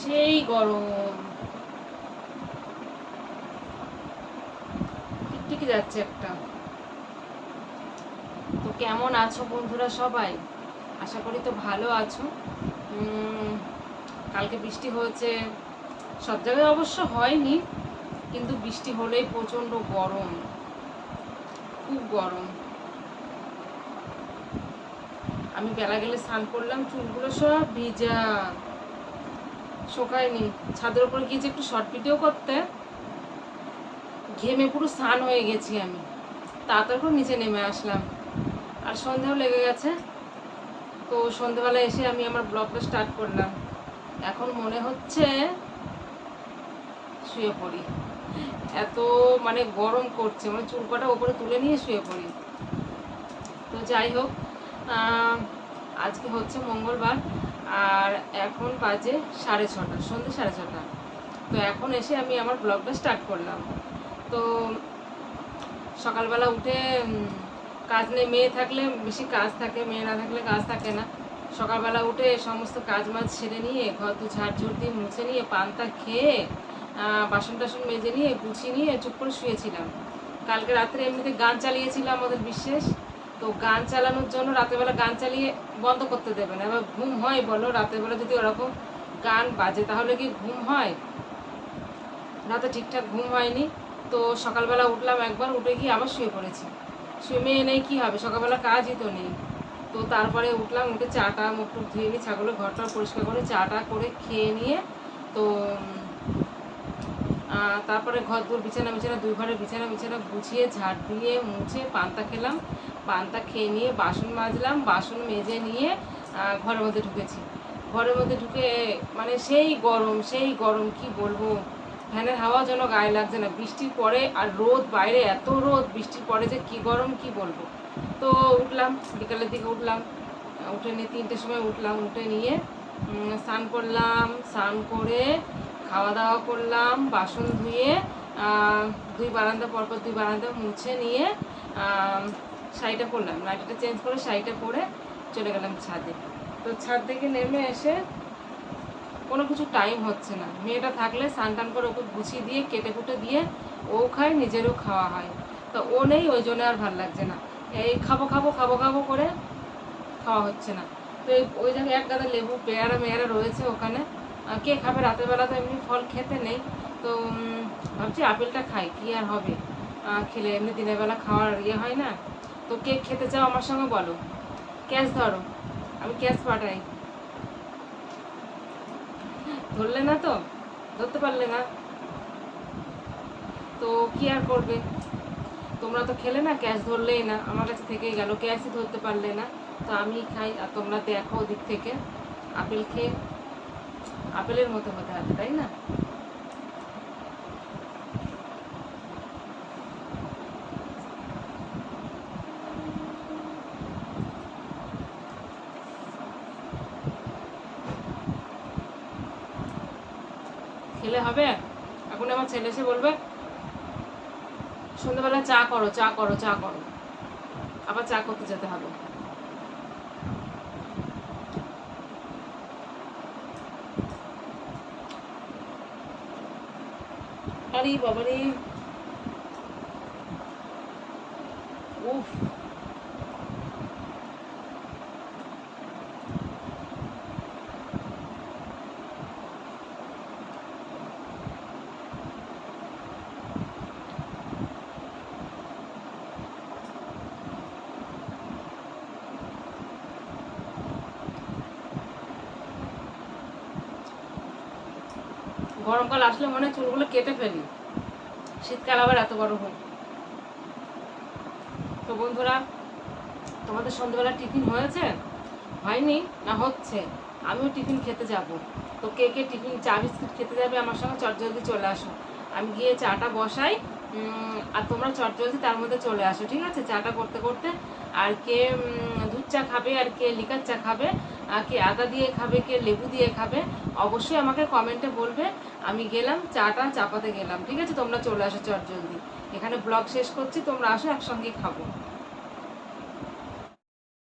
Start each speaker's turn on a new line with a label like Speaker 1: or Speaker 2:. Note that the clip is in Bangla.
Speaker 1: সেই গরম, টিকটিকি যাচ্ছে একটা। তো কেমন আছো বন্ধুরা সবাই? আশা করি তো ভালো আছো। কালকে বৃষ্টি হয়েছে, সব জায়গায় অবশ্য হয়নি, কিন্তু বৃষ্টি হলেই প্রচণ্ড গরম, খুব গরম। আমি বেলা গেলে স্নান করলাম, চুলগুলো সব ভিজা, শোকায়নি। ছাদের উপরে গিয়েছি একটু শর্ট ভিডিও করতে, ঘেমে পুরো স্নান হয়ে গেছি আমি। তাড়াতাড়ি করে নিচে নেমে আসলাম, আর সন্ধ্যাও লেগে গেছে। তো সন্ধ্যাবেলা এসে আমি আমার ব্লগটা স্টার্ট করলাম। এখন মনে হচ্ছে শুয়ে পড়ি, এত মানে গরম করছে, মানে চুল কটা ওপরে তুলে নিয়ে শুয়ে পড়ি। তো যাই হোক, আজকে হচ্ছে মঙ্গলবার, আর এখন বাজে 6:30, সন্ধ্যে 6:30। তো এখন এসে আমি আমার ব্লগটা স্টার্ট করলাম। তো সকালবেলা উঠে কাজ নেই, মেয়ে থাকলে বেশি কাজ থাকে, মেয়ে না থাকলে কাজ থাকে না। সকালবেলা উঠে সমস্ত কাজ মাজ ছেড়ে নিয়ে, ঘর দু ঝাড়ঝুড় দিয়ে মুছে নিয়ে, পান্তা খেয়ে, বাসন টাসন মেজে নিয়ে গুছিয়ে নিয়ে চুপ করে শুয়েছিলাম। কালকে রাত্রে এমনিতে গান চালিয়েছিলাম আমাদের বিশেষ। তো গান চালানোর জন্য রাতেরবেলা গান চালিয়ে বন্ধ করতে দেবে না। এবার ঘুম হয় বলো? রাতেরবেলা যদি ওরকম গান বাজে তাহলে কি ঘুম হয়? রাতে ঠিকঠাক ঘুম হয়নি। তো সকালবেলা উঠলাম একবার, উঠে গিয়ে আবার শুয়ে পড়েছি। শুয়ে মেয়ে নেই, কী হবে, সকালবেলা কাজই তো নেই। তো তারপরে উঠলাম, উঠে চাটা মুখ টুক ধুয়ে নিয়ে, ছাগলের ঘরটা পরিষ্কার করে চাটা করে খেয়ে নিয়ে, তো তারপরে ঘর দূর বিছানা দুই ঘরের বিছানা গুছিয়ে ঝাড় দিয়ে মুছে পান্তা খেলাম। পান্তা খেয়ে নিয়ে বাসন মাজলাম, বাসন মেজে নিয়ে ঘরের মধ্যে ঢুকেছি। ঘরের মধ্যে ঢুকে মানে সেই গরম কি বলবো, ফ্যানের হাওয়া যেন গায়ে লাগছে না। বৃষ্টির পরে আর রোদ, বাইরে এত রোদ, বৃষ্টির পরে যে কি গরম কি বলবো। তো উঠলাম, বিকালের দিকে উঠলাম, উঠে নিয়ে 3টের সময় উঠলাম, উঠে নিয়ে স্নান করলাম, স্নান করে খাওয়া দাওয়া করলাম, বাসন ধুয়ে দুই বারান্দা মুছে নিয়ে শাড়িটা পরলাম, নাইটিটা চেঞ্জ করে শাড়িটা পরে চলে গেলাম ছাদে। তো ছাদ থেকে নেমে এসে কোনো কিছু টাইম হচ্ছে না। মেয়েটা থাকলে স্নান টান করে ওকে গুছিয়ে দিয়ে কেটে কুটে দিয়ে ও খায়, নিজেরও খাওয়া হয়। তো ও নেই, ওই জন্য আর ভাল লাগছে না। এই খাবো করে খাওয়া হচ্ছে না। তো ওই জায়গায় এক গাদা লেবু পেয়ারা মেয়ারা রয়েছে ওখানে, কে খাবে? রাতের বেলা তো এমনি ফল খেতে নেই। তো ভাবছি আপেলটা খাই, কি আর হবে, খেলে এমনি দিনের বেলা খাওয়ার হয় না। তো কে খেতে চাও আমার সঙ্গে বলো, ক্যাশ ধরো, আমি ক্যাশ পাঠাই। ধরলে না তো, ধরতে পারলে না তো কি আর করবে? তোমরা তো খেলে না, ক্যাশ ধরলেই না, আমার কাছে থেকেই গেল, ক্যাশই ধরতে পারলে না। তো আমি খাই, আর তোমরা দেখো ওদিক থেকে আপেল খেয়ে আপেলের মতো হতে হবে, তাই না? খেলে হবে। এখন আমার ছেলে এসে বলবে সন্ধ্যাবেলা চা করো, আবার চা করতে যেতে হবে। আরে বাবারে, উফ, গরমকাল আসলে মনে হয় চুলগুলো কেটে ফেলি, শীতকাল আবার এত বড় হোক। তো বন্ধুরা, তোমাদের সন্ধ্যাবেলা টিফিন হয়েছে? হয়নি না হচ্ছে? আমিও টিফিন খেতে যাব। তো কে কে টিফিন চা বিস্কুট খেতে যাবে আমার সঙ্গে চটজলদি চলে আসো। আমি গিয়ে চাটা বসাই, আর তোমরা চটজলদি তার মধ্যে চলে আসো, ঠিক আছে? চাটা করতে করতে, আর কে দুধ চা খাবে, আর কে লিকার চা খাবে, কে আদা দিয়ে খাবে, কে লেবু দিয়ে খাবে, অবশ্যই আমাকে কমেন্টে বলবে। আমি গেলাম, চাটা চাপাতে গেলাম, ঠিক আছে? তোমরা চলে আসো চটজলদি। এখানে ব্লগ শেষ করছি, তোমরা আসো, একসঙ্গেই খাবো।